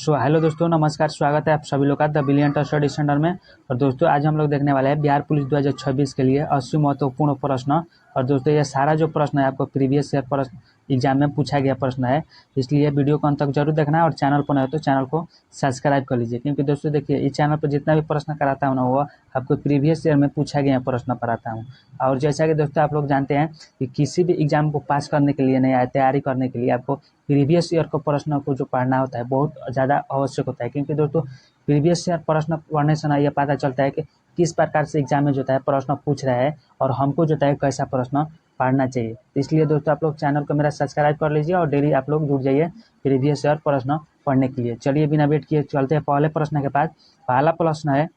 Hello दोस्तों, नमस्कार। स्वागत है आप सभी लोग का द ब्रिलियंट स्टडी सेंटर में। और दोस्तों आज हम लोग देखने वाले हैं बिहार पुलिस 2026 के लिए 80 महत्वपूर्ण प्रश्न। और दोस्तों ये सारा जो प्रश्न है आपको प्रीवियस ईयर प्रश्न एग्जाम में पूछा गया प्रश्न है, इसलिए वीडियो को अंत तक जरूर देखना है। और चैनल पर नए हो तो चैनल को सब्सक्राइब कर लीजिए, क्योंकि दोस्तों देखिए इस चैनल पर जितना भी प्रश्न कराता हूँ ना वो आपको प्रीवियस ईयर में पूछा गया प्रश्न कराता हूँ। और जैसा कि दोस्तों आप लोग जानते हैं कि किसी भी एग्जाम को पास करने के लिए नहीं, तैयारी करने के लिए आपको प्रीवियस ईयर को प्रश्न को जो पढ़ना होता है बहुत ज़्यादा आवश्यक होता है। क्योंकि दोस्तों प्रीवियस ईयर प्रश्न पढ़ने से ना ये पता चलता है कि किस प्रकार से एग्जाम में जो है प्रश्न पूछ रहा है और हमको जो है कैसा प्रश्न पढ़ना चाहिए। इसलिए दोस्तों आप लोग चैनल को मेरा सब्सक्राइब कर लीजिए और डेली आप लोग जुड़ जाइए प्रीवियस ईयर प्रश्न पढ़ने के लिए। चलिए बिना वेट किए चलते हैं पहले प्रश्न के पास। पहला प्रश्न है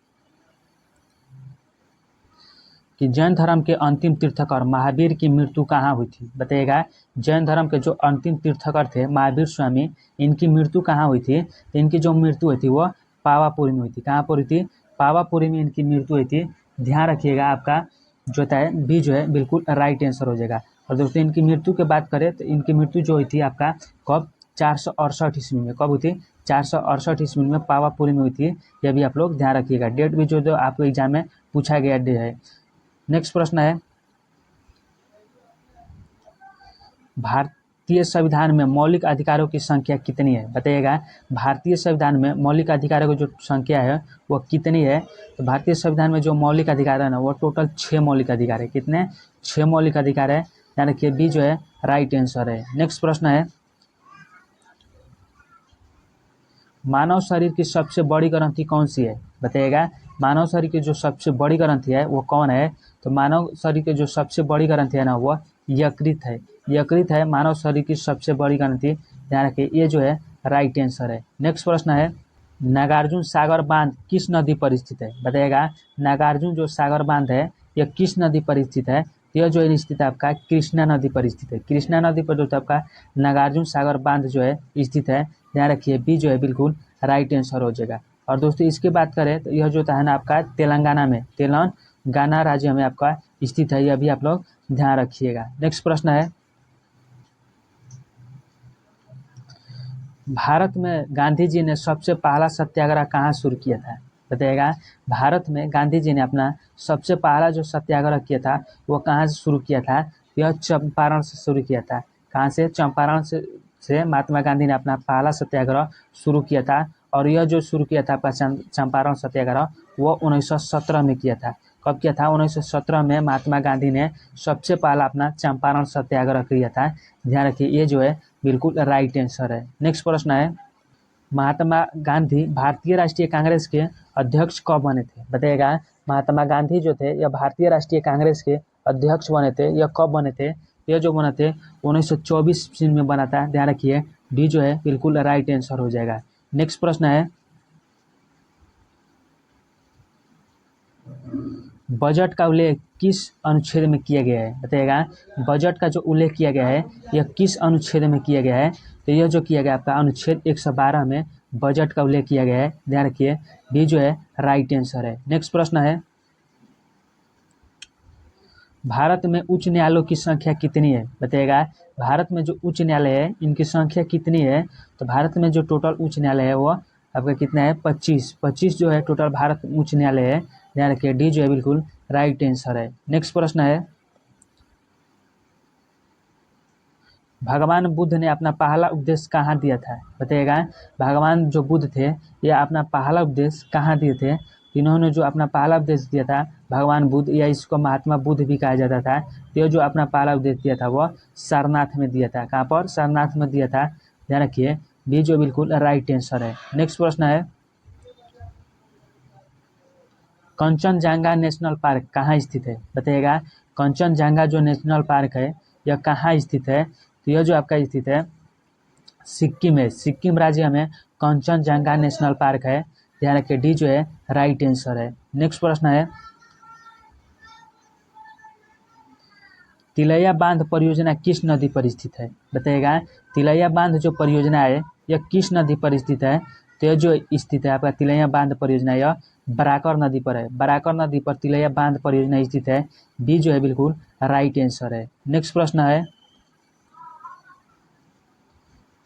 कि जैन धर्म के अंतिम तीर्थकर महावीर की मृत्यु कहाँ हुई थी। बताइएगा, जैन धर्म के जो अंतिम तीर्थकर थे महावीर स्वामी, इनकी मृत्यु कहाँ हुई थी। इनकी जो मृत्यु हुई थी वो पावापुरी में हुई थी। कहाँ पर हुई थी? पावापुरी में इनकी मृत्यु हुई थी। ध्यान रखिएगा, आपका जो है बी जो है बिल्कुल राइट आंसर हो जाएगा। और दोस्तों इनकी मृत्यु की बात करें तो इनकी मृत्यु जो हुई थी आपका कब? 468 ईस्वी में। कब हुई थी? 468 ईस्वी में पावापुरी में हुई थी। यह भी आप लोग ध्यान रखिएगा। डेट भी जो आपको एग्जाम में पूछा गया डे है। नेक्स्ट प्रश्न है, भारतीय संविधान में मौलिक अधिकारों की संख्या कितनी है। बताइएगा, भारतीय संविधान में मौलिक अधिकारों की जो संख्या है वो कितनी है। तो भारतीय संविधान में जो मौलिक अधिकार है ना वो टोटल 6 मौलिक अधिकार है। कितने? 6 मौलिक अधिकार है। यानी कि बी जो है राइट आंसर है। नेक्स्ट प्रश्न है, मानव शरीर की सबसे बड़ी ग्रंथि कौन सी है। बताइएगा, मानव शरीर की जो सबसे बड़ी ग्रंथि है वो कौन है। तो मानव शरीर की जो सबसे बड़ी ग्रंथि है ना वो यकृत है। यकृत है मानव शरीर की सबसे बड़ी ग्रंथि। ध्यान रखिए, ये जो है राइट आंसर है। नेक्स्ट प्रश्न है, नागार्जुन सागर बांध किस नदी पर स्थित है। बताइएगा, नागार्जुन जो सागर बांध है यह किस नदी पर स्थित है। यह जो है स्थित है आपका कृष्णा नदी पर स्थित है। कृष्णा नदी पर जो है आपका नागार्जुन सागर बांध जो है स्थित है। ध्यान रखिए, बी जो है बिल्कुल राइट आंसर हो जाएगा। और दोस्तों इसकी बात करें तो यह जो है ना आपका तेलंगाना में, तेलंगाना राज्य में आपका स्थित है। यह भी आप लोग ध्यान रखिएगा। नेक्स्ट प्रश्न है, भारत में गांधी जी ने सबसे पहला सत्याग्रह कहाँ शुरू किया था। बताइएगा, भारत में गांधी जी ने अपना सबसे पहला जो सत्याग्रह किया था वो कहाँ से शुरू किया था। यह चंपारण से शुरू किया था। कहाँ से? चंपारण से महात्मा गांधी ने अपना पहला सत्याग्रह शुरू किया था। और यह जो शुरू किया था आपका चंपारण सत्याग्रह वो 1917 में किया था। कब किया था? 1917 में महात्मा गांधी ने सबसे पहला अपना चंपारण सत्याग्रह किया था। ध्यान रखिए, ये जो है बिल्कुल राइट आंसर है। नेक्स्ट प्रश्न है, महात्मा गांधी भारतीय राष्ट्रीय कांग्रेस के अध्यक्ष कब बने थे। बताइएगा, महात्मा गांधी जो थे यह भारतीय राष्ट्रीय कांग्रेस के अध्यक्ष बने थे। यह कब बने थे? यह जो बने थे 1924 ईस्वी में बना था। ध्यान रखिए, डी जो है बिल्कुल राइट आंसर हो जाएगा। नेक्स्ट प्रश्न है, बजट का उल्लेख किस अनुच्छेद में किया गया है। बताइएगा, बजट का जो उल्लेख किया गया है यह किस अनुच्छेद में किया गया है। तो यह जो किया गया आपका अनुच्छेद 112 में बजट का उल्लेख किया गया है। ध्यान रखिए, बी जो है राइट आंसर है। नेक्स्ट प्रश्न है, भारत में उच्च न्यायालयों की संख्या कितनी है। बताइएगा, भारत में जो उच्च न्यायालय है इनकी संख्या कितनी है। तो भारत में जो टोटल उच्च न्यायालय है वो आपका कितना है? 25 जो है टोटल भारत में उच्च न्यायालय है। ध्यान रखिए, डी जो है बिल्कुल राइट आंसर है। नेक्स्ट प्रश्न है, भगवान बुद्ध ने अपना पहला उपदेश कहाँ दिया था। बताइएगा, भगवान जो बुद्ध थे यह अपना पहला उपदेश कहाँ दिए थे। इन्होंने जो अपना पहला उपदेश दिया था भगवान बुद्ध, या इसको महात्मा बुद्ध भी कहा जाता था, तो जो अपना पहला उपदेश दिया था वह सारनाथ में दिया था। कहाँ पर? सारनाथ में दिया था। ध्यान रखिए, बी जो बिल्कुल राइट आंसर है। नेक्स्ट प्रश्न है, कंचनजंगा नेशनल पार्क कहाँ स्थित है। बताइएगा, कंचनजंगा जो नेशनल पार्क है यह कहाँ स्थित है। तो यह जो आपका स्थित है सिक्किम है। सिक्किम राज्य में कंचनजंगा नेशनल पार्क है। ध्यान रखिए, डी जो है राइट आंसर है। नेक्स्ट प्रश्न है, तिलैया बांध परियोजना किस नदी पर स्थित है। बताइएगा, तिलैया बांध जो परियोजना है यह किस नदी पर स्थित है। तो यह जो स्थित है आपका तिलैया बांध परियोजना यह बराकर नदी पर है। बराकर नदी पर तिलैया बांध परियोजना स्थित है। बी जो है बिल्कुल राइट आंसर है। नेक्स्ट प्रश्न है,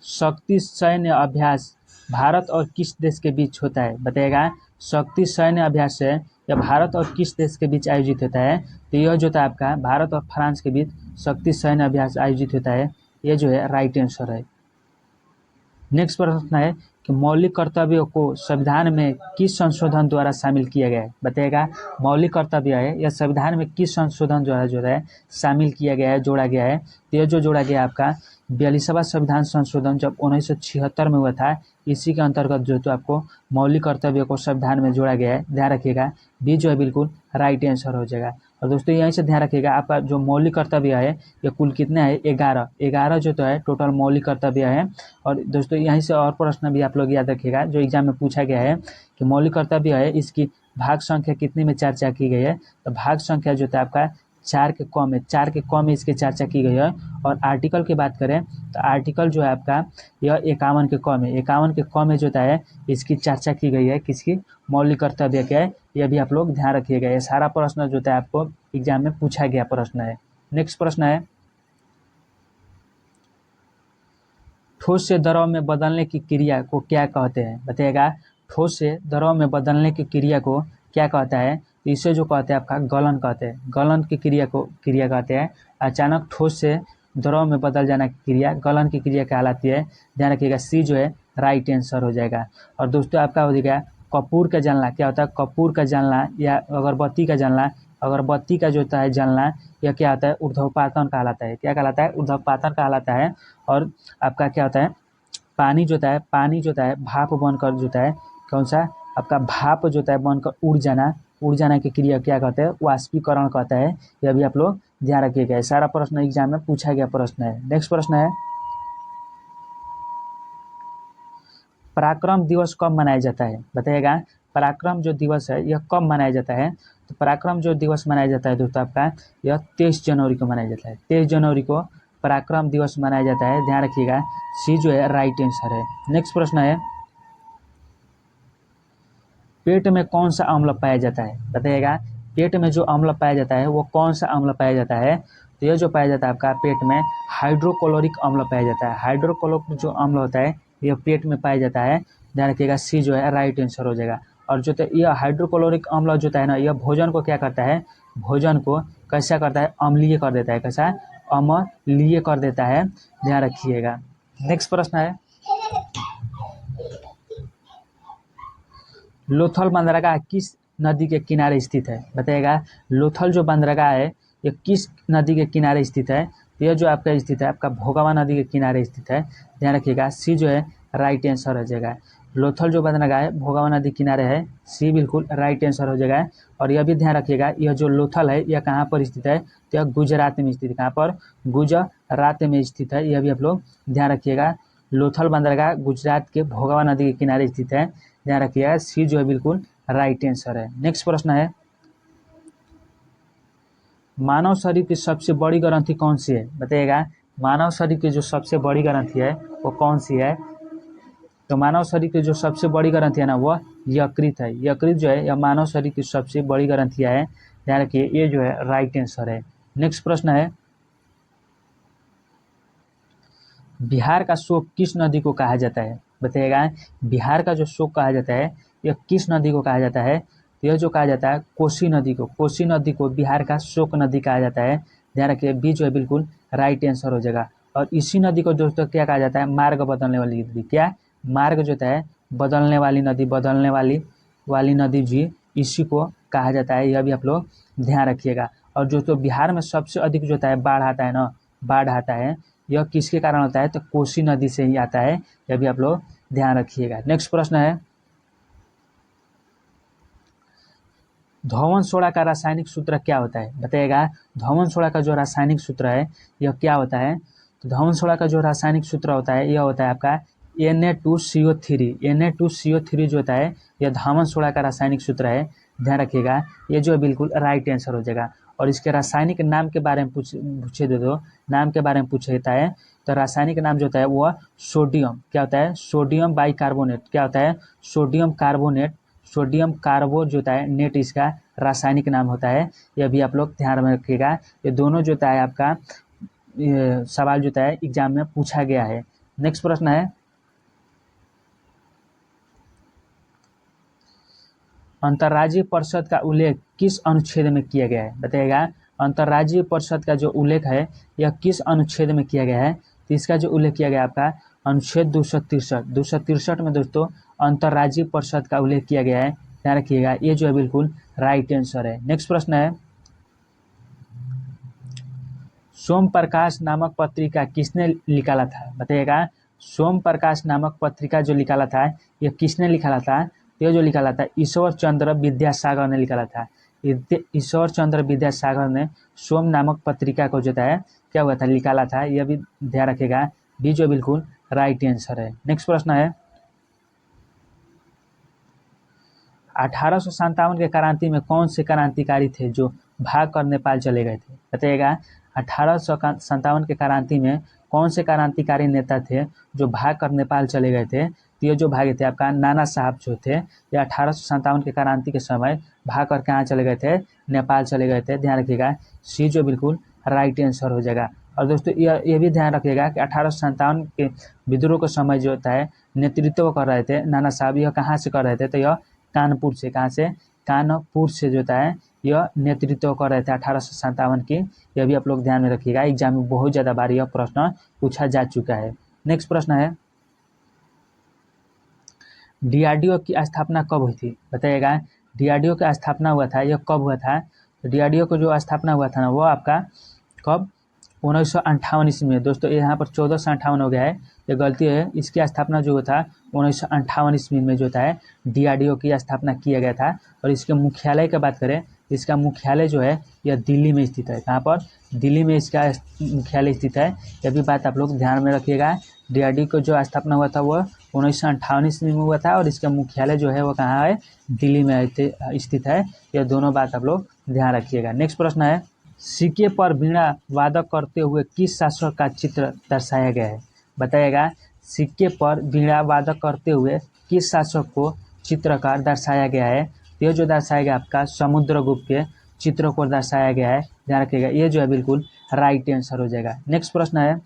शक्ति सैन्य अभ्यास भारत और किस देश के बीच होता है? बताइएगा। शक्ति सैन्य अभ्यास है या भारत और किस देश के बीच आयोजित होता है? तो यह जो होता है आपका भारत और फ्रांस के बीच शक्ति सैन्य अभ्यास आयोजित होता है। ये जो है राइट आंसर है। नेक्स्ट प्रश्न है कि मौलिक कर्तव्यों को संविधान में किस संशोधन द्वारा शामिल किया गया है? बताइएगा। मौलिक कर्तव्य है यह संविधान में किस संशोधन द्वारा जो है शामिल किया गया है, जोड़ा गया है? तो यह जो जोड़ा गया आपका 42वां संविधान संशोधन जब 1976 में हुआ था, इसी के अंतर्गत जो तो आपको मौलिक कर्तव्यों को संविधान में जोड़ा गया है। ध्यान रखिएगा, बी जो है बिल्कुल राइट आंसर हो जाएगा। और दोस्तों यहीं से ध्यान रखिएगा, आपका जो मौलिक कर्तव्य है ये कुल कितने हैं? 11 जो तो है टोटल मौलिक कर्तव्य है। और दोस्तों यहीं से और प्रश्न भी आप लोग याद रखिएगा जो एग्जाम में पूछा गया है कि मौलिक कर्तव्य है इसकी भाग संख्या कितने में चर्चा की गई है? तो भाग संख्या जो था आपका 4 के कम है, 4 के कम में इसकी चर्चा की गई है। और आर्टिकल की बात करें तो आर्टिकल जो है आपका यह 51 के कम है, 51 के कम में जो है इसकी चर्चा की गई है। किसकी? मौलिक कर्तव्य के है। यह भी आप लोग ध्यान रखिएगा। ये सारा प्रश्न जो है आपको एग्जाम में पूछा गया प्रश्न है। नेक्स्ट प्रश्न है ठोस से द्रव में बदलने की क्रिया को क्या कहते हैं? बताइएगा। ठोस से द्रव में बदलने की क्रिया को क्या कहता है? तो इसे जो कहते हैं आपका गलन कहते हैं। गलन की क्रिया को क्रिया कहते हैं। अचानक ठोस से द्रव में बदल जाना की क्रिया गलन की क्रिया कहलाती है। ध्यान रखिएगा, सी जो है राइट आंसर हो जाएगा। और दोस्तों आपका हो जाएगा कपूर का जलना। क्या होता है? कपूर का जलना या अगरबत्ती का जलना। अगरबत्ती का जो होता है जलना यह क्या होता है? ऊर्ध्वपातन कहलाता है। क्या कहलाता है? ऊर्ध्वपातन कहलाता है। और आपका क्या होता है? पानी जो होता है भाप बनकर जो होता है, कौन सा? आपका भाप जो होता है बनकर उड़ जाना की क्रिया क्या कहते हैं? वाष्पीकरण कहता है। यह भी आप लोग ध्यान रखिएगा। सारा प्रश्न एग्जाम में पूछा गया प्रश्न है। नेक्स्ट प्रश्न है पराक्रम दिवस कब मनाया जाता है? बताइएगा। पराक्रम जो दिवस है यह कब मनाया जाता है? तो पराक्रम जो दिवस मनाया जाता है दोस्तों आपका यह 23 जनवरी को मनाया जाता है। 23 जनवरी को पराक्रम दिवस मनाया जाता है। ध्यान रखिएगा, सी जो है राइट आंसर है। नेक्स्ट प्रश्न है पेट में कौन सा अम्ल पाया जाता है? बताइएगा। पेट में जो अम्ल पाया जाता है वो कौन सा अम्ल पाया जाता है? तो यह जो पाया जाता है आपका पेट में हाइड्रोक्लोरिक अम्ल पाया जाता है। हाइड्रोक्लोरिक जो अम्ल होता है यह पेट में पाया जाता है। ध्यान रखिएगा, सी जो है राइट आंसर हो जाएगा। और जो यह हाइड्रोक्लोरिक अम्ल जो है ना, यह भोजन को क्या करता है? भोजन को कैसा करता है? अम्लीय कर देता है। कैसा? अम्लीय कर देता है। ध्यान रखिएगा। नेक्स्ट प्रश्न है लोथल बंदरगाह किस नदी के किनारे स्थित है? बताइएगा। लोथल जो बंदरगाह है ये किस नदी के किनारे स्थित है? तो यह जो आपका स्थित है आपका भोगावा नदी के किनारे स्थित है। ध्यान रखिएगा, सी जो है राइट आंसर हो जाएगा। लोथल जो बंदरगाह है भोगावा नदी किनारे है। सी बिल्कुल राइट आंसर हो जाएगा। और यह भी ध्यान रखिएगा यह जो लोथल है यह कहाँ पर स्थित है? तो यह गुजरात में स्थित है। कहाँ पर? गुजरात में स्थित है। यह भी आप लोग ध्यान रखिएगा। लोथल बंदरगाह गुजरात के भोगावा नदी के किनारे स्थित है। ध्यान रखिएगा, सी जो है बिल्कुल राइट आंसर है। नेक्स्ट प्रश्न है मानव शरीर की सबसे बड़ी ग्रंथि कौन सी है? बताइएगा। मानव शरीर की जो सबसे बड़ी ग्रंथि है वो कौन सी है? तो मानव शरीर की जो सबसे बड़ी ग्रंथि है ना वो यकृत है। यकृत जो है यह मानव शरीर की सबसे बड़ी ग्रंथियां है। ध्यान रखिए, ये जो है राइट आंसर है। नेक्स्ट प्रश्न है बिहार का शोक किस नदी को कहा जाता है? बताइएगा। बिहार का जो शोक कहा जाता है यह किस नदी को कहा जाता है? तो यह जो कहा जाता है कोसी नदी को। कोसी नदी को बिहार का शोक नदी कहा जाता है। ध्यान रखिए, बी जो है बिल्कुल राइट आंसर हो जाएगा। और इसी नदी को दोस्तों क्या कहा जाता है? मार्ग बदलने वाली नदी। क्या? मार्ग जो है बदलने वाली नदी, बदलने वाली नदी जी इसी को कहा जाता है। यह भी आप लोग ध्यान रखिएगा। और जो तो बिहार में सबसे अधिक जो है बाढ़ आता है ना, बाढ़ आता है यह किसके कारण होता है? तो कोसी नदी से ही आता है। यह भी आप लोग ध्यान रखिएगा। नेक्स्ट प्रश्न है धौवन सोडा का रासायनिक सूत्र क्या होता है? बताइएगा। धौवन सोडा का जो रासायनिक सूत्र है यह क्या होता है? तो धौवन सोडा का जो रासायनिक सूत्र होता है यह होता है आपका Na2CO3। Na2CO3 जो होता है यह धौवन सोडा का रासायनिक सूत्र है। ध्यान रखिएगा, ये जो है बिल्कुल राइट आंसर हो जाएगा। और इसके रासायनिक नाम के बारे में पूछे दो नाम के बारे में पूछता है तो रासायनिक नाम जो होता है वो सोडियम क्या होता है? Sodium bicarbonate. क्या होता है? Sodium carbonate. सोडियम कार्बो जो होता है नेट इसका रासायनिक नाम होता है। यह भी आप लोग ध्यान में रखिएगा। ये दोनों जो होता है आपका सवाल जो होता है एग्जाम में पूछा गया है। नेक्स्ट प्रश्न है अंतर्राज्यीय परिषद का उल्लेख किस अनुच्छेद में किया गया है? बताइएगा अंतर्राज्यीय परिषद का जो उल्लेख है यह किस अनुच्छेद में किया गया है? तो इसका जो उल्लेख किया गया आपका अनुच्छेद 263 में दोस्तों अंतर्राज्यीय परिषद का उल्लेख किया गया है। ध्यान रखिएगा, ये जो है बिल्कुल राइट आंसर है। नेक्स्ट प्रश्न है, सोम प्रकाश नामक पत्रिका किसने निकाला था? बताइएगा सोम प्रकाश नामक पत्रिका जो निकाला था यह किसने निकाला था? ये जो निकाला था ईश्वर चंद्र विद्यासागर ने निकाला था। ईश्वर चंद्र विद्यासागर ने सोम नामक पत्रिका को जो है क्या हुआ था, निकाला था। यह भी ध्यान रखेगा, बी जो बिल्कुल राइट आंसर है। नेक्स्ट प्रश्न है, 1857 के क्रांति में कौन से क्रांतिकारी थे जो भाग कर नेपाल चले गए थे? बताइएगा 1857 के क्रांति में कौन से क्रांतिकारी नेता थे जो भाग कर नेपाल चले गए थे? तो ये जो भागे थे आपका नाना साहब जो थे, ये 1857 के क्रांति के समय भाग कर कहाँ चले गए थे? नेपाल चले गए थे। ध्यान रखिएगा, सी जो बिल्कुल राइट आंसर हो जाएगा। और दोस्तों ये भी ध्यान रखिएगा कि 1857 के विद्रोह के समय जो होता है नेतृत्व कर रहे थे नाना साहब, यह कहाँ से कर रहे थे? तो यह कानपुर से, कहाँ से? कानपुर से जो होता है यह नेतृत्व कर रहे थे 1857 की। यह भी आप लोग ध्यान में रखिएगा, एग्जाम में बहुत ज़्यादा बार यह प्रश्न पूछा जा चुका है। नेक्स्ट प्रश्न है, डीआरडीओ की स्थापना कब हुई थी? बताइएगा डीआरडीओ का स्थापना हुआ था यह कब हुआ था? तो डीआरडीओ को जो स्थापना हुआ था ना वो आपका कब? 1958 ईस्वी में। दोस्तों यहाँ पर 1458 हो गया है, ये गलती है। इसकी स्थापना जो था 1958 ईस्वी में जो है डीआरडीओ की स्थापना किया गया था। और इसके मुख्यालय की बात करें, इसका मुख्यालय जो है यह दिल्ली में स्थित है। कहाँ पर? दिल्ली में इसका मुख्यालय स्थित है। यह भी बात आप लोग ध्यान में रखिएगा। डीआरडीओ को जो स्थापना हुआ था वह 1958 ईस्वी में हुआ था और इसका मुख्यालय जो है वो कहाँ है? दिल्ली में स्थित है। यह दोनों बात आप लोग ध्यान रखिएगा। नेक्स्ट प्रश्न है, सिक्के पर वीणा वादक करते हुए किस शासक का चित्र दर्शाया गया है? बताइएगा सिक्के पर वीणा वादक करते हुए किस शासक को चित्रकार दर्शाया गया है? ये जो दर्शाया गया आपका समुद्रगुप्त के चित्र को दर्शाया गया है। ध्यान रखिएगा, ये जो है बिल्कुल राइट आंसर हो जाएगा। नेक्स्ट प्रश्न है,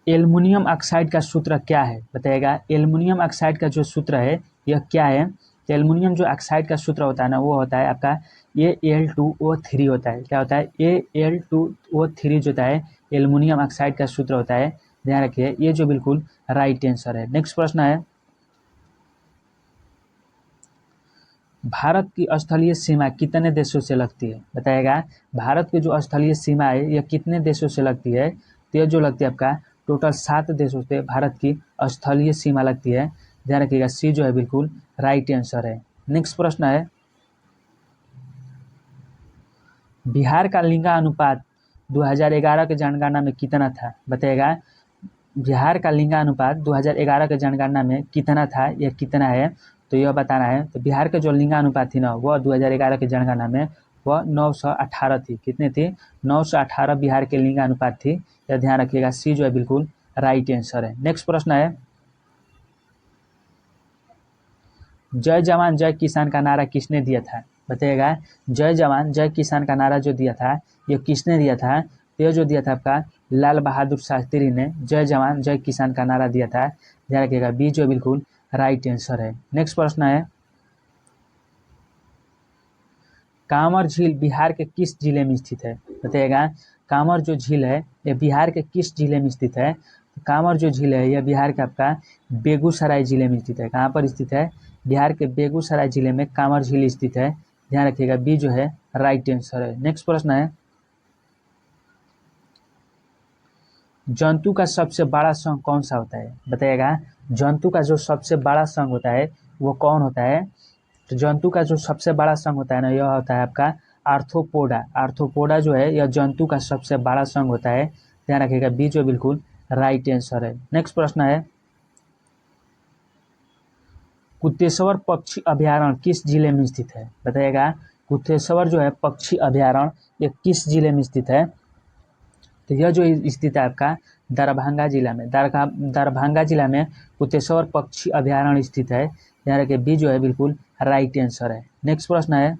एल्युमिनियम ऑक्साइड का सूत्र क्या है? बताइएगा एल्युमिनियम ऑक्साइड का जो सूत्र है यह क्या है? तो एल्युमिनियम जो ऑक्साइड का सूत्र होता है ना वो होता है आपका Al2O3 होता है। क्या होता है? Al2O3 जो होता है एल्युमिनियम ऑक्साइड का सूत्र होता है। ध्यान रखिए, ये जो बिल्कुल राइट आंसर है। नेक्स्ट प्रश्न है, भारत की स्थलीय सीमा कितने देशों से लगती है? बताइएगा भारत की जो स्थलीय सीमा है यह कितने देशों से लगती है? तो यह जो लगती है आपका टोटल 7 देशों से भारत की स्थलीय सीमा लगती है। ध्यान रखिएगा, सी जो है बिल्कुल राइट आंसर है। नेक्स्ट प्रश्न है, बिहार का लिंगानुपात 2011 के जनगणना में कितना था? बताइएगा बिहार का लिंगानुपात 2011 के जनगणना में कितना था, यह कितना है? तो यह बताना है। तो बिहार के जो लिंगानुपात थी ना वह 2011 के जनगणना में वह 918 थी। कितनी थी? 918 बिहार के लिंगानुपात थी। यह ध्यान रखिएगा, सी जो है बिल्कुल राइट आंसर है। नेक्स्ट प्रश्न है, जय जवान जय किसान का नारा किसने दिया था? बताइएगा जय जवान जय किसान का नारा जो दिया था यह किसने दिया था? तो यह जो दिया था आपका लाल बहादुर शास्त्री ने जय जवान जय किसान का नारा दिया था। ध्यान रखिएगा, बी जो बिल्कुल राइट आंसर है। नेक्स्ट प्रश्न है, कांवर झील बिहार के किस जिले में स्थित है? बताइएगा कांवर जो झील है यह बिहार के किस जिले में स्थित है? तो कांवर जो झील है यह बिहार के आपका बेगूसराय जिले में स्थित है। कहाँ पर स्थित है? बिहार के बेगूसराय जिले में कांवर झील स्थित है। ध्यान रखिएगा, बी जो है राइट आंसर है। नेक्स्ट प्रश्न है, जंतु का सबसे बड़ा संघ कौन सा होता है? बताइएगा जंतु का जो सबसे बड़ा संघ होता है वो कौन होता है? तो जंतु का जो सबसे बड़ा संघ होता है ना यह होता है आपका आर्थ्रोपोडा। आर्थ्रोपोडा जो है यह जंतु का सबसे बड़ा संघ होता है। ध्यान रखिएगा, बी जो बिल्कुल राइट आंसर है। नेक्स्ट प्रश्न है, कुत्तेश्वर पक्षी अभयारण्य किस जिले में स्थित है? बताइएगा कुत्तेश्वर जो है पक्षी अभयारण्य ये किस जिले में स्थित है? तो यह जो स्थित है आपका दरभंगा जिला में। दरभंगा जिला में कुत्तेश्वर पक्षी अभयारण्य स्थित है। ध्यान रखिए, बी जो है बिल्कुल राइट आंसर है। नेक्स्ट प्रश्न है,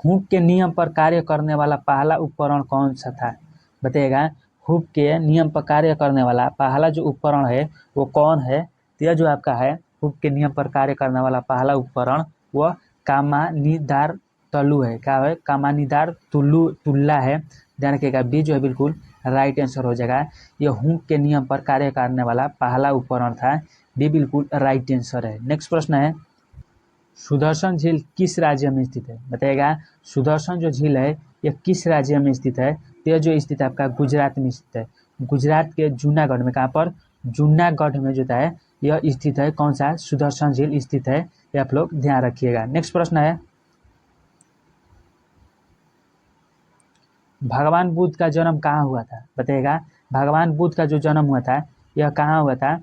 हुक के नियम पर कार्य करने वाला पहला उपकरण कौन सा था? बताइएगा हुक के नियम पर कार्य करने वाला पहला जो उपकरण है वो कौन है? तो यह जो आपका है हुक के नियम पर कार्य करने वाला पहला उपकरण वह कमानीदार तल्लू है। क्या है? कमानीदार तुल्ला है। ध्यान रखिएगा, बी जो है बिल्कुल राइट आंसर हो जाएगा। यह हुक के नियम पर कार्य करने वाला पहला उपकरण था। बी बिल्कुल राइट आंसर है। नेक्स्ट प्रश्न है, सुदर्शन झील किस राज्य में स्थित है? बताइएगा, सुदर्शन जो झील है यह किस राज्य में स्थित है? यह जो स्थित है आपका गुजरात में स्थित है। गुजरात के जूनागढ़ में। कहाँ पर? जूनागढ़ में जो है यह स्थित है। कौन सा? सुदर्शन झील स्थित है। ये आप लोग ध्यान रखिएगा। नेक्स्ट प्रश्न है, भगवान बुद्ध का जन्म कहाँ हुआ था? बताइएगा, भगवान बुद्ध का जो जन्म हुआ था यह कहाँ हुआ था?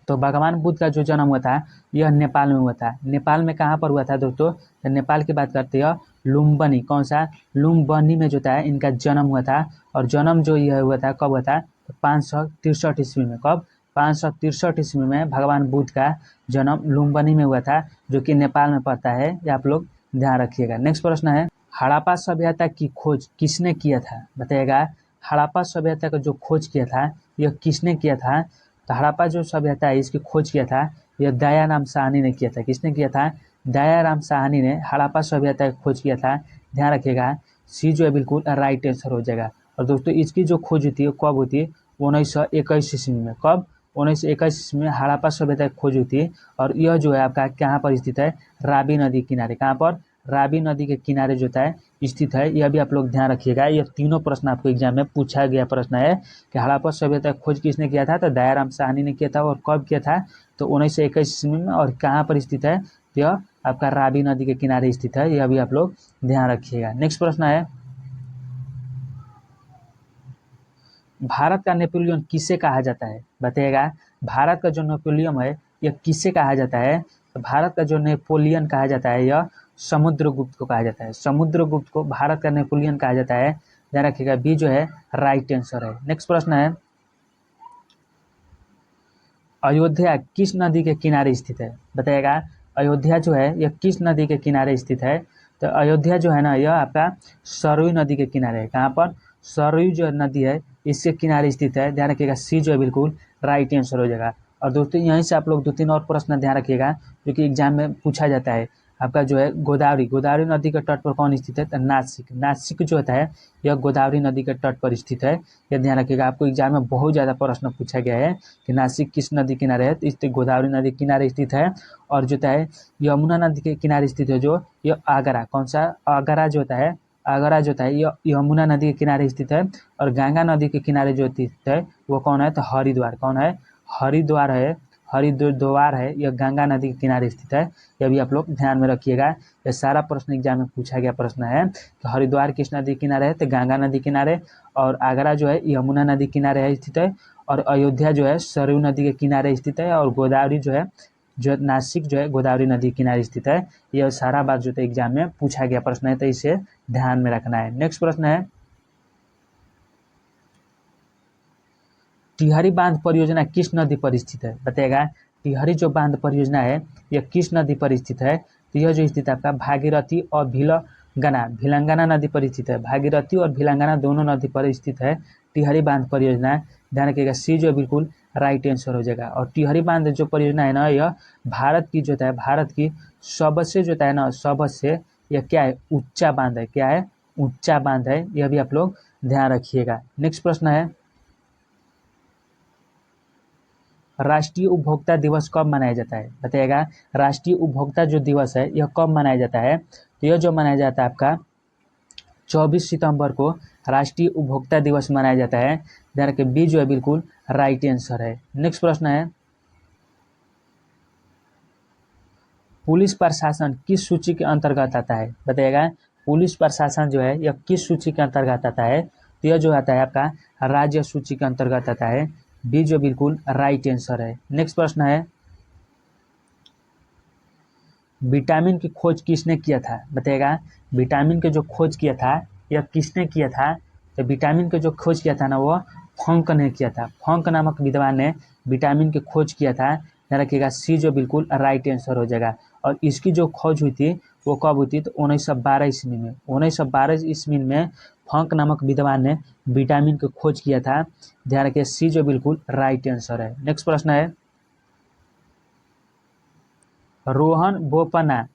तो भगवान बुद्ध का जो जन्म हुआ था यह नेपाल में हुआ था। नेपाल में कहाँ पर हुआ था दोस्तों? तो नेपाल की बात करते हैं लुम्बिनी। कौन सा? लुम्बिनी में जो था इनका जन्म हुआ था। और जन्म जो यह हुआ था कब हुआ था? तो 563 ईस्वी में। कब? 563 ईस्वी में भगवान बुद्ध का जन्म लुम्बिनी में हुआ था, जो कि नेपाल में पड़ता है। ये आप लोग ध्यान रखिएगा। नेक्स्ट प्रश्न है, हड़प्पा सभ्यता की खोज किसने किया था? बताइएगा, हड़प्पा सभ्यता का जो खोज किया था यह किसने किया था? तो हड़प्पा जो सभ्यता है इसकी खोज किया था यह दयाराम साहनी ने किया था। किसने किया था? दयाराम साहनी ने हड़प्पा सभ्यता की खोज किया था। ध्यान रखिएगा, सी जो है बिल्कुल राइट आंसर हो जाएगा। और दोस्तों इसकी जो खोज होती है कब होती है? 1921 ईस्वी में। कब? 1921 ईस्वी में हड़प्पा सभ्यता की खोज होती है। और यह जो है आपका कहाँ पर स्थित है? रावी नदी किनारे। कहाँ पर? रावी नदी के किनारे जो है स्थित है। यह भी आप लोग ध्यान रखिएगा। यह तीनों प्रश्न आपको एग्जाम में पूछा गया प्रश्न है कि हड़प्पा सभ्यता की खोज किसने किया था? तो दयाराम साहनी ने किया था। और कब किया था? तो 1921 ईस्वी में। और कहाँ पर स्थित है? यह आपका रावी नदी के किनारे स्थित है। यह भी आप लोग ध्यान रखिएगा। नेक्स्ट प्रश्न है, भारत का नेपोलियन किसे कहा जाता है? बताइएगा, भारत का जो नेपोलियन है यह किसे कहा जाता है? तो भारत का जो नेपोलियन कहा जाता है यह समुद्रगुप्त को कहा जाता है। समुद्रगुप्त को भारत का नेपोलियन कहा जाता है। ध्यान रखिएगा, बी जो है राइट आंसर है। नेक्स्ट प्रश्न है, अयोध्या किस नदी के किनारे स्थित है? बताइएगा, अयोध्या जो है यह किस नदी के किनारे स्थित है? तो अयोध्या जो है ना यह आपका सरयू नदी के किनारे है। कहाँ पर? सरयू जो नदी है इसके किनारे स्थित है। ध्यान रखिएगा, सी जो है बिल्कुल राइट आंसर हो जाएगा। और दोस्तों यहीं से आप लोग 2-3 और प्रश्न ध्यान रखिएगा जो कि एग्जाम में पूछा जाता है। आपका जो है गोदावरी नदी के तट पर कौन स्थित है? तो नासिक। नासिक जो होता है यह गोदावरी नदी के तट पर स्थित है। यह ध्यान रखिएगा, आपको एग्जाम में बहुत ज़्यादा प्रश्न पूछा गया है कि नासिक किस नदी किनारे है? तो इस गोदावरी नदी किनारे स्थित है। और जो है यमुना नदी के किनारे स्थित है जो यह आगरा। कौन सा? आगरा जो होता है, आगरा जो होता है यह यमुना नदी के किनारे स्थित है। और गंगा नदी के किनारे जो स्थित है वो कौन है? तो हरिद्वार। कौन है? हरिद्वार है। हरिद्वार है, यह गंगा नदी के किनारे स्थित है। यह भी आप लोग ध्यान में रखिएगा। यह सारा प्रश्न एग्जाम में पूछा गया प्रश्न है कि हरिद्वार किस नदी किनारे है? तो गंगा नदी किनारे। और आगरा जो है यमुना नदी किनारे है स्थित है। और अयोध्या जो है सरयू नदी के किनारे स्थित है। और गोदावरी जो नासिक जो है गोदावरी नदी किनारे स्थित है। यह सारा बात जो है एग्जाम में पूछा गया प्रश्न है, तो इसे ध्यान में रखना है। नेक्स्ट प्रश्न है, टिहरी बांध परियोजना किस नदी पर स्थित है? बताइएगा, टिहरी जो बांध परियोजना है यह किस नदी पर स्थित है? तो यह जो स्थित है आपका भागीरथी और भिलंगना नदी पर स्थित है। भागीरथी और भिलंगना दोनों नदी पर स्थित है टिहरी बांध परियोजना। ध्यान रखिएगा, सी जो बिल्कुल राइट आंसर हो जाएगा। और टिहरी बांध जो परियोजना है ना यह भारत की जो है भारत की सबसे जो है ना सबसे यह क्या है? ऊंचा बांध है। क्या है? ऊंचा बांध है। यह भी आप लोग ध्यान रखिएगा। नेक्स्ट प्रश्न है, राष्ट्रीय उपभोक्ता दिवस कब मनाया जाता है? बताइएगा, राष्ट्रीय उपभोक्ता जो दिवस है यह कब मनाया जाता है? तो यह जो मनाया जाता है आपका 24 सितंबर को राष्ट्रीय उपभोक्ता दिवस मनाया जाता है। ध्यान रखिए, बी जो है बिल्कुल राइट आंसर है। नेक्स्ट प्रश्न है, पुलिस प्रशासन किस सूची के अंतर्गत आता है? बताइएगा, पुलिस प्रशासन जो है यह किस सूची के अंतर्गत आता है? तो यह जो आता है आपका राज्य सूची के अंतर्गत आता है। बी जो बिल्कुल राइट आंसर है। नेक्स्ट प्रश्न है, विटामिन की खोज किसने किया था? बताइएगा, विटामिन के जो खोज किया था यह किसने किया था? तो विटामिन के जो खोज किया था ना वो फंक ने किया था। फंक नामक विद्वान ने विटामिन की खोज किया था। ध्यान रखिएगा, सी जो बिल्कुल राइट आंसर हो जाएगा। और इसकी जो खोज हुई थी वो कब हुई थी? तो 1912 ईस्वी में। 1912 ईस्वी में फंक नामक विद्वान ने विटामिन की खोज किया था। ध्यान रखिए, सी जो बिल्कुल राइट आंसर है। नेक्स्ट प्रश्न है, रोहन बोपन्ना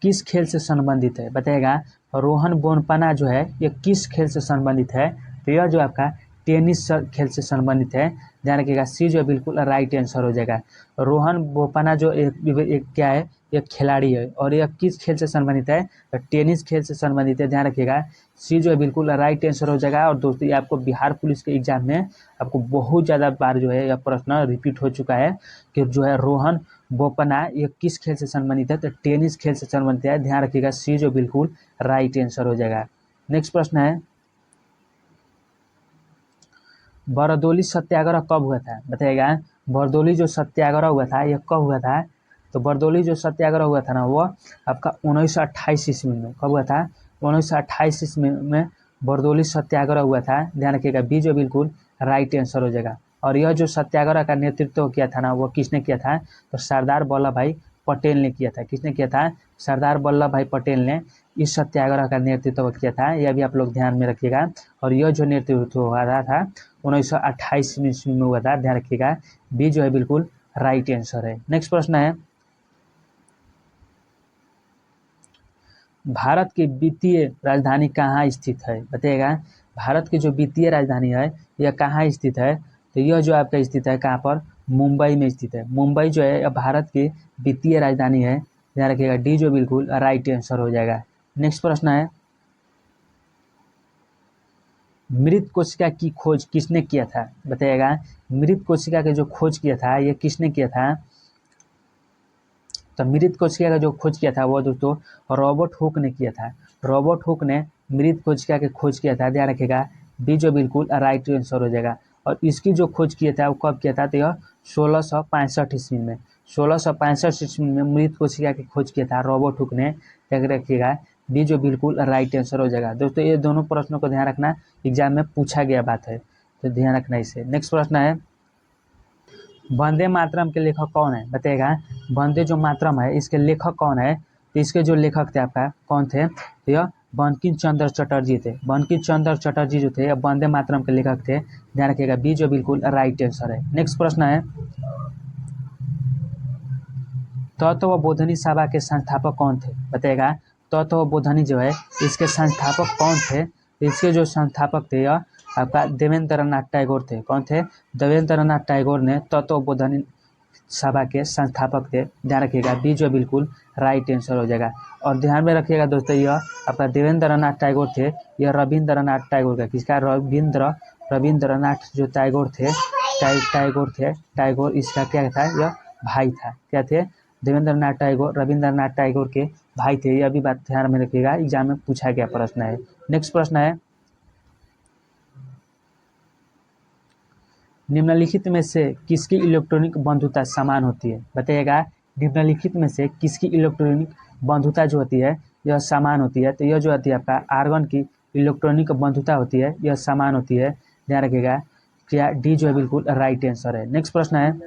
किस खेल से संबंधित है, बताइएगा। रोहन बोपन्ना जो है ये किस खेल से संबंधित है, तो यह जो आपका टेनिस खेल से संबंधित है। ध्यान रखिएगा, सी जो बिल्कुल राइट आंसर हो जाएगा। रोहन बोपन्ना जो एक क्या है, एक खिलाड़ी है और यह किस खेल से संबंधित है, तो टेनिस खेल से संबंधित है। ध्यान रखिएगा, सी जो है बिल्कुल राइट आंसर हो जाएगा। और दोस्तों ये आपको बिहार पुलिस के एग्जाम में आपको बहुत ज़्यादा बार जो है यह प्रश्न रिपीट हो चुका है कि जो है रोहन बोपन्ना ये किस खेल से संबंधित है, तो टेनिस खेल से संबंधित है। ध्यान रखिएगा, सी जो बिल्कुल राइट आंसर हो जाएगा। नेक्स्ट प्रश्न है, बरदौली सत्याग्रह कब हुआ था, बताइएगा। बरदौली जो सत्याग्रह हुआ था ये कब हुआ था, तो बरदौली जो सत्याग्रह हुआ था ना वो आपका 1928 ईस्वी में। कब हुआ था, 1928 ईस्वी में बरदौली सत्याग्रह हुआ था। ध्यान रखिएगा, बी जो बिल्कुल राइट आंसर हो जाएगा। और यह जो सत्याग्रह का नेतृत्व किया था ना वो किसने किया था, तो सरदार वल्लभ भाई पटेल ने किया था। किसने किया था, सरदार वल्लभ भाई पटेल ने इस सत्याग्रह का नेतृत्व किया था। यह भी आप लोग ध्यान में रखिएगा। और यह जो नेतृत्व हुआ था 1928 ईस्वी में हुआ था। ध्यान रखिएगा, बी जो है बिल्कुल राइट आंसर है। नेक्स्ट प्रश्न है, भारत की वित्तीय राजधानी कहाँ स्थित है, बताइएगा। भारत की जो वित्तीय राजधानी है यह कहाँ स्थित है, तो यह जो आपका स्थित है कहाँ पर, मुंबई में स्थित है। मुंबई जो है भारत की वित्तीय राजधानी है। ध्यान रखिएगा, डी जो बिल्कुल राइट आंसर हो जाएगा। नेक्स्ट प्रश्न है, मृत कोशिका की खोज किसने किया था, बताइएगा। मृत कोशिका के जो खोज किया था ये किसने किया था, तो मृत कोशिका का जो खोज किया था वो दोस्तों रॉबर्ट हुक ने किया था। रॉबर्ट हुक ने मृत कोशिका के खोज किया था। ध्यान रखिएगा, बी जो बिल्कुल राइट आंसर हो जाएगा। और इसकी जो खोज किया था वो कब किया था, तो यह 1665 ईस्वी में। 1665 ईस्वी में मृत कोशिका की खोज किया था रॉबर्ट हुक ने। ध्यान रखिएगा, बी जो बिल्कुल राइट आंसर हो जाएगा। दोस्तों ये दोनों प्रश्नों को ध्यान रखना, एग्जाम में पूछा गया बात है, तो ध्यान रखना इसे। नेक्स्ट प्रश्न है, वंदे मातरम के लेखक कौन है, बताइएगा। वंदे जो मातरम है इसके लेखक कौन है, तो इसके जो लेखक थे आपका कौन थे, तो यह बंकिम चंद्र चटर्जी थे। बंकिम चंद्र चटर्जी जो थे यह वंदे मातरम के लेखक थे। ध्यान रखिएगा, बी जो बिल्कुल राइट आंसर है। नेक्स्ट प्रश्न है, तत्वबोधिनी सभा के संस्थापक कौन थे, बताइएगा। तत्वबोधिनी जो है इसके संस्थापक कौन थे, इसके जो संस्थापक थे यह आपका देवेंद्रनाथ टैगोर थे। कौन थे, देवेंद्रनाथ टैगोर ने तत्वबोधिनी सभा के संस्थापक थे। ध्यान रखिएगा, बी जो बिल्कुल राइट आंसर हो जाएगा। और ध्यान में रखिएगा दोस्तों, यह आपका देवेंद्रनाथ टैगोर थे, यह रविंद्रनाथ टैगोर का, किसका, रविंद्रनाथ जो टैगोर थे, टैगोर इसका क्या था, यह भाई था। क्या थे, देवेंद्रनाथ टैगोर रविंद्रनाथ टैगोर के भाई थे। यह भी बात ध्यान में रखिएगा, एग्जाम में पूछा गया प्रश्न है। नेक्स्ट प्रश्न है, निम्नलिखित में से किसकी इलेक्ट्रॉनिक बंधुता समान होती है, बताइएगा। निम्नलिखित में से किसकी इलेक्ट्रॉनिक बंधुता जो होती है यह समान होती है, तो यह जो होती है आपका आर्गन की इलेक्ट्रॉनिक बंधुता होती है यह समान होती है। ध्यान रखिएगा, क्या डी जो है बिल्कुल राइट आंसर है। नेक्स्ट प्रश्न है,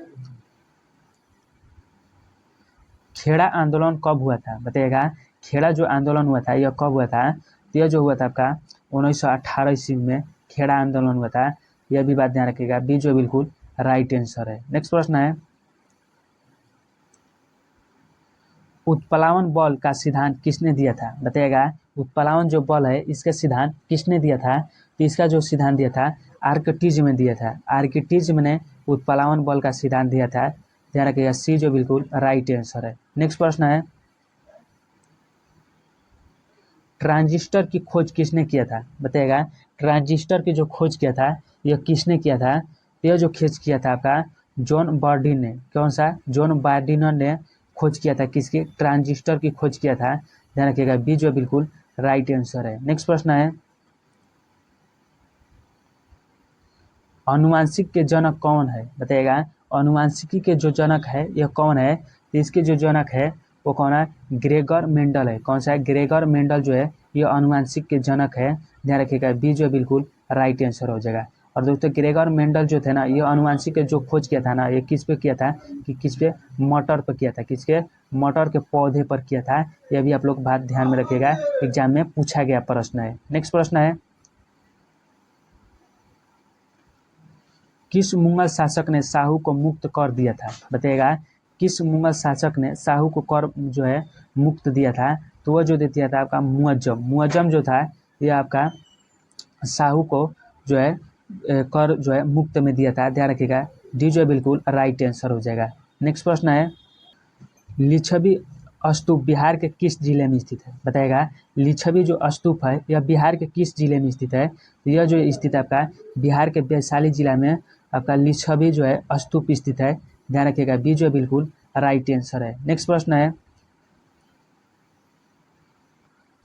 खेड़ा आंदोलन कब हुआ था, बताइएगा। खेड़ा जो आंदोलन हुआ था यह कब हुआ था, तो यह जो हुआ था आपका 1918 ईस्वी में खेड़ा आंदोलन हुआ था। यह भी बात ध्यान रखिएगा, बी जो बिल्कुल राइट आंसर है। नेक्स्ट प्रश्न है, उत्प्लावन बल का सिद्धांत किसने दिया था, बताइएगा। उत्प्लावन जो बल है इसका सिद्धांत किसने दिया था, तो इसका जो सिद्धांत दिया था आर्किटिज्म ने दिया था। आर्किटिज्म ने उत्प्लावन बल का सिद्धांत दिया था। ध्यान रखिएगा, सी जो बिल्कुल राइट आंसर है। नेक्स्ट प्रश्न है, ट्रांजिस्टर की खोज किसने किया था, बताइएगा। ट्रांजिस्टर की जो खोज किया था यह किसने किया था, यह जो खोज किया था आपका जॉन बर्डिन ने। कौन सा, जॉन बर्डिनर ने खोज किया था, किसकी, ट्रांजिस्टर की खोज किया था। ध्यान रखिएगा, बी जो बिल्कुल राइट आंसर है। नेक्स्ट प्रश्न है, अनुवांशिक के जनक कौन है, बताइएगा। अनुवांशिकी के जो जनक है यह कौन है, तो इसके जो जनक है वो कौन है, ग्रेगर मेंडल है। कौन सा है, ग्रेगर मेंडल जो है यह अनुवांशिक के जनक है। ध्यान रखिएगा, बी जो बिल्कुल राइट आंसर हो जाएगा। और दोस्तों ग्रेगर मेंडल जो थे ना ये अनुवांशिक के जो खोज किया था ना ये किस पे किया था, कि किस पे, मटर पर किया था। किसके, मटर के पौधे पर किया था। यह भी आप लोग बात ध्यान में रखिएगा, एग्जाम में पूछा गया प्रश्न है। नेक्स्ट प्रश्न है, किस मुगल शासक ने साहू को मुक्त कर दिया था, बताइएगा। किस मुगल शासक ने शाहू को कर जो है मुक्त दिया था? तो वह जो दे दिया था आपका मुअज्जम। मुअज्जम जो था ये आपका शाहू को जो है कर जो है मुक्त में दिया था। ध्यान रखिएगा, डी जो है बिल्कुल राइट आंसर हो जाएगा। नेक्स्ट प्रश्न है, लिच्छवी स्तूप बिहार के किस जिले में स्थित है? बताएगा, लिच्छवी जो स्तूप है यह बिहार के किस जिले में स्थित है? यह जो स्थित है आपका बिहार के वैशाली जिला में आपका लिच्छवी जो है स्तूप स्थित है। ध्यान रखिएगा, बी जो है बिल्कुल राइट आंसर है। नेक्स्ट प्रश्न है,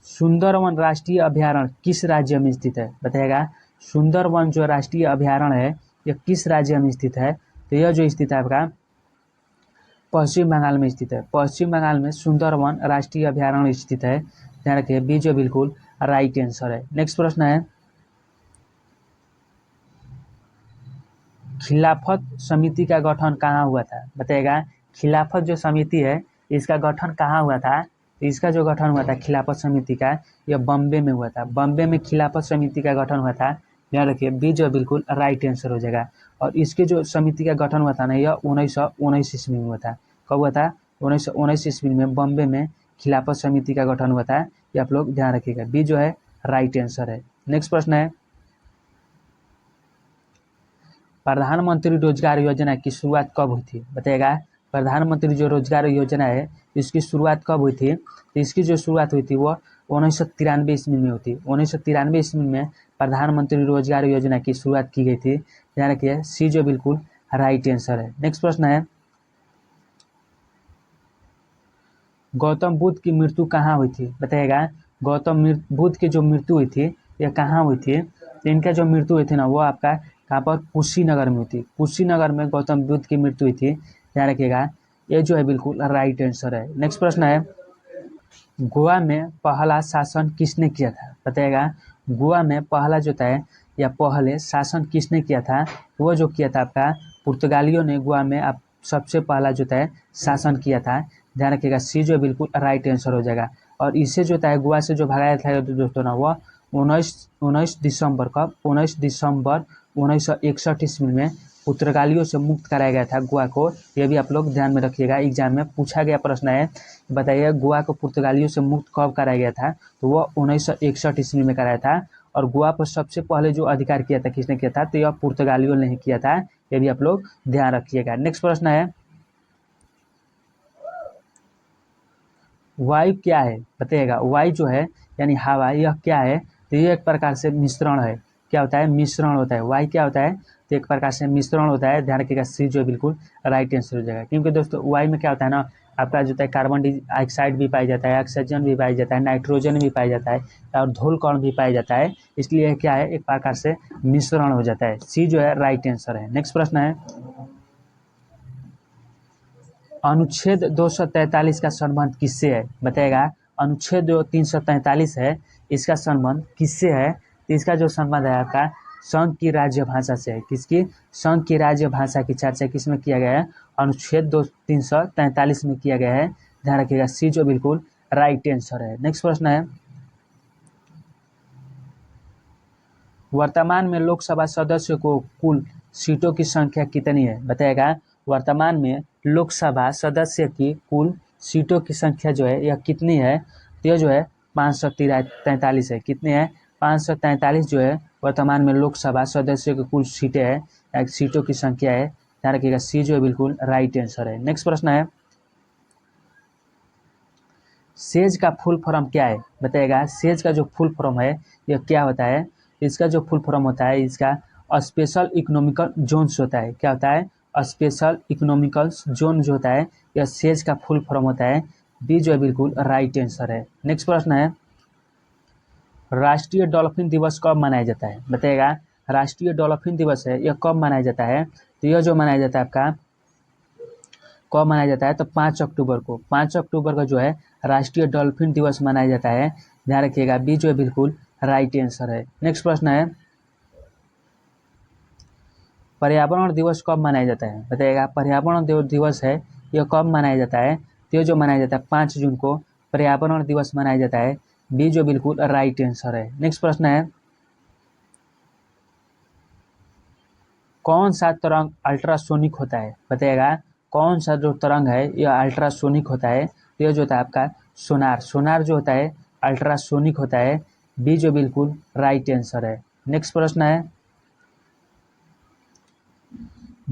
सुंदरवन राष्ट्रीय अभयारण्य किस राज्य में स्थित है? बताएगा, सुंदरवन जो राष्ट्रीय अभयारण्य है यह किस राज्य में स्थित है? तो यह जो स्थित है आपका पश्चिम बंगाल में स्थित है। पश्चिम बंगाल में सुंदरवन राष्ट्रीय अभयारण्य स्थित है। ध्यान रखिए, बी जो बिल्कुल राइट आंसर है। नेक्स्ट प्रश्न है, खिलाफत समिति का गठन कहाँ हुआ था? बताएगा, खिलाफत जो समिति है इसका गठन कहाँ हुआ था? इसका जो गठन हुआ था खिलाफत समिति का, यह बॉम्बे में हुआ था। बॉम्बे में खिलाफत समिति का गठन हुआ था। ध्यान रखिए, बी जो बिल्कुल राइट आंसर हो जाएगा। और इसके जो समिति का गठन हुआ था ना, यह 1919 ईस्वी में हुआ था। कब हुआ था? 1919 ईस्वी में बॉम्बे में खिलाफत समिति का गठन हुआ था। ये आप लोग ध्यान रखिएगा, बी जो है राइट आंसर है। नेक्स्ट प्रश्न है, प्रधानमंत्री रोजगार योजना की शुरुआत कब हुई थी? बताइएगा, प्रधानमंत्री जो रोजगार योजना है इसकी शुरुआत कब हुई थी? तो इसकी जो शुरुआत हुई थी वो 1993 ईस्वी में हुई थी। 1993 ईस्वी में प्रधानमंत्री रोजगार योजना की शुरुआत की गई थी। ध्यान रखिए, सी जो बिल्कुल राइट आंसर है। नेक्स्ट प्रश्न है, गौतम बुद्ध की मृत्यु कहाँ हुई थी? बताइएगा, गौतम बुद्ध की जो मृत्यु हुई थी यह कहाँ हुई थी? तो इनका जो मृत्यु हुई थी ना वो आपका कहाँ पर? कुशीनगर में हुई थी। कुशीनगर में गौतम बुद्ध की मृत्यु हुई थी। ध्यान रखिएगा, ये जो है बिल्कुल राइट आंसर है। नेक्स्ट प्रश्न है, गोवा में पहला शासन किसने किया था? बताइएगा, गोवा में पहला जो था या पहले शासन किसने किया था? वो जो किया था आपका पुर्तगालियों ने गोवा में आप सबसे पहला जो था शासन किया था। ध्यान रखिएगा, सी जो बिल्कुल राइट आंसर हो जाएगा। और इसे जो था गोवा से जो भगाया था दोस्तों ना, वो 19 दिसंबर कब? 19 दिसंबर 1961 ईस्वी में पुर्तगालियों से मुक्त कराया गया था गोवा को। यह भी आप लोग ध्यान में रखिएगा, एग्जाम में पूछा गया प्रश्न है। बताइए, गोवा को पुर्तगालियों से मुक्त कब कराया गया था? तो वो 1961 ईस्वी में कराया था। और गोवा पर सबसे पहले जो अधिकार किया था किसने किया था? तो यह पुर्तगालियों ने ही किया था। यह भी आप लोग ध्यान रखिएगा। नेक्स्ट प्रश्न है, वायु क्या है? बताइएगा, वायु जो है यानी हवा, यह क्या है? तो ये एक प्रकार से मिश्रण है। क्या होता है? मिश्रण होता है। वायु क्या होता है? तो एक प्रकार से मिश्रण होता है। ध्यान रखिएगा, सी जो बिल्कुल राइट आंसर हो जाएगा। क्योंकि दोस्तों वायु में क्या होता है ना, आपका जो है कार्बन डाइऑक्साइड भी पाया जाता है, ऑक्सीजन भी पाया जाता है, नाइट्रोजन भी पाया जाता है और धूल कण भी पाया जाता है। इसलिए क्या है, एक प्रकार से मिश्रण हो जाता है। सी जो है राइट आंसर है। नेक्स्ट प्रश्न है, अनुच्छेद 243 का संबंध किससे है? बताएगा, अनुच्छेद जो 343 है इसका संबंध किससे है? तो इसका जो संबंध है आपका संघ की राज्य भाषा से है। किसकी? संघ की राज्य भाषा की चर्चा किसमें किया गया है? अनुच्छेद 343 में किया गया है। ध्यान रखिएगा, सी जो बिल्कुल राइट आंसर है। नेक्स्ट प्रश्न है, वर्तमान में लोकसभा सदस्यों को कुल सीटों की संख्या कितनी है? बताएगा, वर्तमान में लोकसभा सदस्य की कुल सीटों की संख्या जो है यह कितनी है? तो यह जो है 543 है। कितनी है? 543 जो है वर्तमान में लोकसभा सदस्यों की कुल सीटें है या सीटों की संख्या है। ध्यान रखिएगा, सी जो है बिल्कुल राइट आंसर है। नेक्स्ट प्रश्न है, सेज का फुल फॉर्म क्या है? बताइएगा, सेज का जो फुल फॉर्म है यह क्या होता है? इसका जो फुल फॉर्म होता है इसका स्पेशल इकोनॉमिकल जोन्स होता है। क्या होता है? स्पेशल इकोनॉमिकल जोन जो होता है यह सेज का फुल फॉर्म होता है। बी जो है बिल्कुल राइट आंसर है। नेक्स्ट प्रश्न है, राष्ट्रीय डॉल्फिन दिवस कब मनाया जाता है? बताइएगा, राष्ट्रीय डॉल्फिन दिवस है यह कब मनाया जाता है? तो यह जो मनाया जाता है आपका कब मनाया जाता है? तो 5 अक्टूबर को। 5 अक्टूबर को जो है राष्ट्रीय डॉल्फिन दिवस मनाया जाता है। ध्यान रखिएगा, बी जो है बिल्कुल राइट आंसर है। नेक्स्ट प्रश्न है, पर्यावरण दिवस कब मनाया जाता है? बताइएगा, पर्यावरण दिवस है यह कब मनाया जाता है? तो यह जो मनाया जाता है 5 जून को पर्यावरण दिवस मनाया जाता है। बी जो बिल्कुल राइट आंसर है। नेक्स्ट प्रश्न है, कौन सा तरंग अल्ट्रासोनिक होता है? बताइएगा, कौन सा जो तरंग है यह अल्ट्रासोनिक होता है? तो यह जो होता है आपका सोनार। सोनार जो होता है अल्ट्रासोनिक होता है। बी जो बिल्कुल राइट आंसर है। नेक्स्ट प्रश्न है,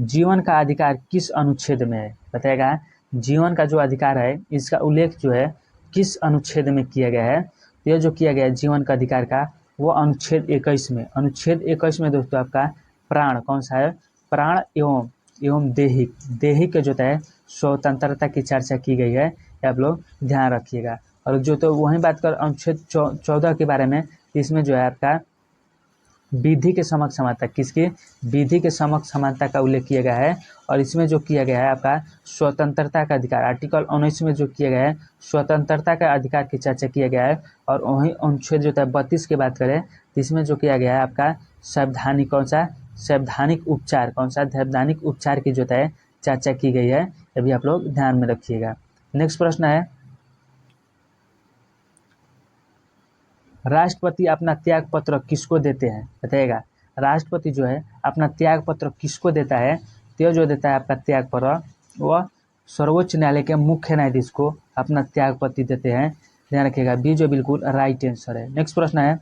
जीवन का अधिकार किस अनुच्छेद में है? बताएगा जीवन का जो अधिकार है इसका उल्लेख जो है किस अनुच्छेद में किया गया है? तो यह जो किया गया है जीवन का अधिकार का वो अनुच्छेद 21 में। अनुच्छेद 21 में दोस्तों आपका प्राण कौन सा है? प्राण एवं देहिक। देहिक जो है स्वतंत्रता की चर्चा की गई है, आप लोग ध्यान रखिएगा। और जो तो वहीं बात कर अनुच्छेद 14 के बारे में, इसमें जो है आपका विधि के समक्ष समानता, किसकी? विधि के समक्ष समानता का उल्लेख किया गया है। और इसमें जो किया गया है आपका स्वतंत्रता का अधिकार, आर्टिकल 19 में जो किया गया है स्वतंत्रता का अधिकार की चर्चा किया गया है। और वहीं अनुच्छेद जो है 32 की बात करें तो इसमें जो किया गया है आपका सैद्धांतिक कौन सा? सैद्धांतिक उपचार कौन सा? सैद्धांतिक उपचार की जो है चर्चा की गई है। अभी आप लोग ध्यान में रखिएगा। नेक्स्ट प्रश्न है, राष्ट्रपति अपना त्याग पत्र किसको देते हैं? बताइएगा राष्ट्रपति जो है अपना त्याग पत्र किसको देता है? तो जो देता है आपका त्याग पत्र वह सर्वोच्च न्यायालय के मुख्य न्यायाधीश को अपना त्याग पत्र देते हैं। ध्यान रखिएगा बी जो बिल्कुल राइट आंसर है। नेक्स्ट प्रश्न है,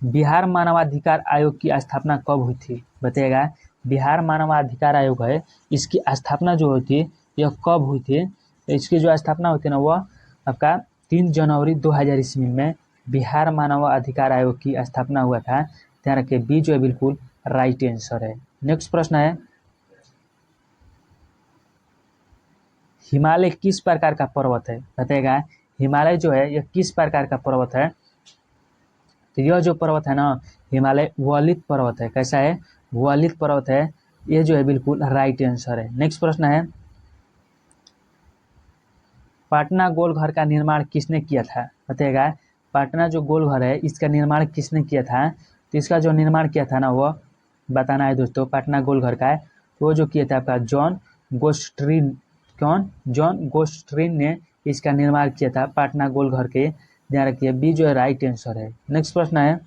बिहार मानवाधिकार आयोग की स्थापना कब हुई थी? बताइएगा बिहार मानवाधिकार आयोग है इसकी स्थापना जो हुई थी यह कब हुई थी? तो इसकी जो स्थापना हुई थी ना वह आपका 3 जनवरी 2000 ईस्वी में बिहार मानव अधिकार आयोग की स्थापना हुआ था। ध्यान रखिए बी जो है बिल्कुल राइट आंसर है। नेक्स्ट प्रश्न है, हिमालय किस प्रकार का पर्वत है? बताइएगा हिमालय जो है यह किस प्रकार का पर्वत है? तो यह जो पर्वत है ना हिमालय वलित पर्वत है। कैसा है? वलित पर्वत है। यह जो है बिल्कुल राइट आंसर है। नेक्स्ट प्रश्न है, पटना गोलघर का निर्माण किसने किया था? बताइएगा पटना जो गोलघर है इसका निर्माण किसने किया था? तो इसका जो निर्माण किया था ना वह बताना है दोस्तों। पटना गोलघर का है वो जो किया था आपका जॉन गोस्ट्रीन। कौन? जॉन गोस्ट्रीन ने इसका निर्माण किया था पटना गोलघर के। ध्यान रखिए बी जो है राइट आंसर है। नेक्स्ट प्रश्न है,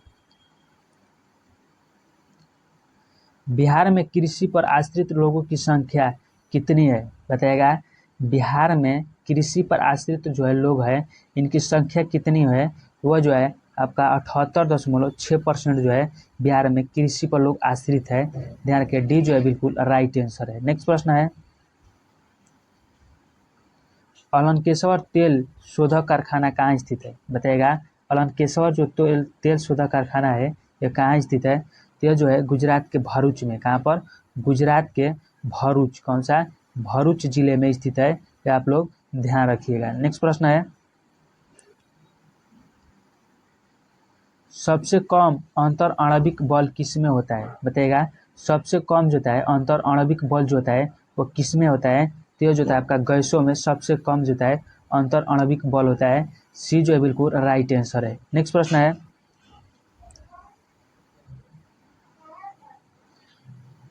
बिहार में कृषि पर आश्रित लोगों की संख्या कितनी है? बताइएगा बिहार में कृषि पर आश्रित जो है लोग हैं इनकी संख्या कितनी है? वह जो है आपका 78.6% जो है बिहार में कृषि पर लोग आश्रित है। ध्यान रखिए डी जो है बिल्कुल राइट आंसर है। नेक्स्ट प्रश्न है, अलंकेश्वर तेल शोधक कारखाना कहाँ स्थित है? बताइएगा अलंकेश्वर जो तेल शोधक कारखाना है यह कहाँ स्थित है? तो यह जो है गुजरात के भरूच में। कहाँ पर? गुजरात के भरूच। कौन सा? भरूच जिले में स्थित है। यह आप लोग ध्यान रखिएगा। नेक्स्ट प्रश्न है, सबसे कम अंतर आणविक बल किसमें होता है? बताइएगा सबसे कम जो होता है अंतर आणविक बल जो होता है वो किसमें होता है? तो यह जो होता है आपका गैसों में सबसे कम जो होता है अंतर आणविक बल होता है। सी जो है बिल्कुल राइट आंसर है। नेक्स्ट प्रश्न है,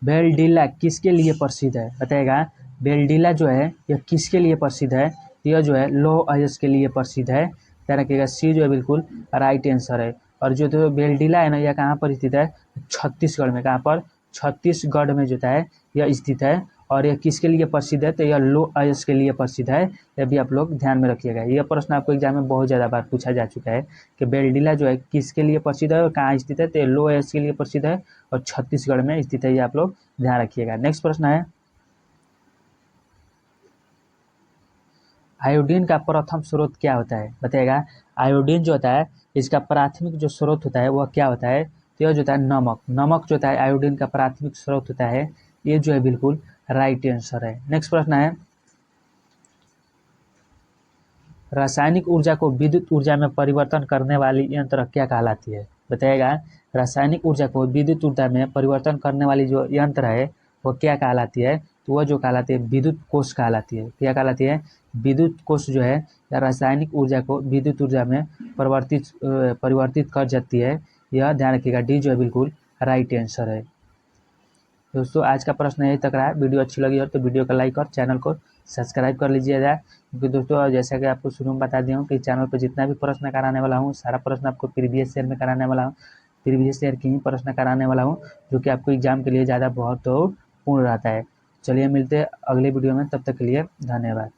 बेलडीला किसके लिए प्रसिद्ध है? बताइएगा बेलडीला जो है यह किसके लिए प्रसिद्ध है? तो यह जो है लौह अयस्क के लिए प्रसिद्ध है। ध्यान रखिएगा सी जो है बिल्कुल राइट आंसर है। और जो तो बेलडीला है ना यह कहाँ पर स्थित है? छत्तीसगढ़ में। कहाँ पर? छत्तीसगढ़ में जो है यह स्थित है। और यह किसके लिए प्रसिद्ध है? तो यह लौह अयस्क के लिए प्रसिद्ध है। यह भी आप लोग ध्यान में रखिएगा। यह प्रश्न आपको एग्जाम में बहुत ज़्यादा बार पूछा जा चुका है कि बेलडीला जो है किसके लिए प्रसिद्ध है और कहाँ स्थित है? तो लौह अयस्क के लिए प्रसिद्ध है और छत्तीसगढ़ में स्थित है। ये आप लोग ध्यान रखिएगा। नेक्स्ट प्रश्न है, आयोडीन का प्रथम स्रोत क्या होता है? बताइएगा आयोडीन जो होता है इसका प्राथमिक जो स्रोत होता है वह क्या होता है? तो यह जो होता है नमक। नमक जो होता है आयोडीन का प्राथमिक स्रोत होता है। ये जो है बिल्कुल राइट आंसर है। नेक्स्ट प्रश्न है, रासायनिक ऊर्जा को विद्युत ऊर्जा में परिवर्तन करने वाली यंत्र क्या कहलाती है? बताइएगा रासायनिक ऊर्जा को विद्युत ऊर्जा में परिवर्तन करने वाली जो यंत्र है वो क्या कहलाती है? तो वह जो कहलाती है विद्युत कोष कहलाती है। क्या कहलाती है? विद्युत कोष जो है या रासायनिक ऊर्जा को विद्युत ऊर्जा में परिवर्तित कर जाती है। यह ध्यान रखिएगा डी जो है बिल्कुल राइट आंसर है। दोस्तों आज का प्रश्न यही तक रहा। वीडियो अच्छी लगी हो तो वीडियो को लाइक और चैनल को सब्सक्राइब कर लीजिएगा। क्योंकि दोस्तों जैसा कि आपको शुरू में बता दिया हूँ कि चैनल पर जितना भी प्रश्न कराने वाला हूँ सारा प्रश्न आपको प्रीवियस ईयर में कराने वाला हूँ। प्रीवियस ईयर की ही प्रश्न कराने वाला हूँ जो कि आपको एग्जाम के लिए ज़्यादा बहुत महत्वपूर्ण रहता है। चलिए मिलते हैं अगले वीडियो में, तब तक के लिए धन्यवाद।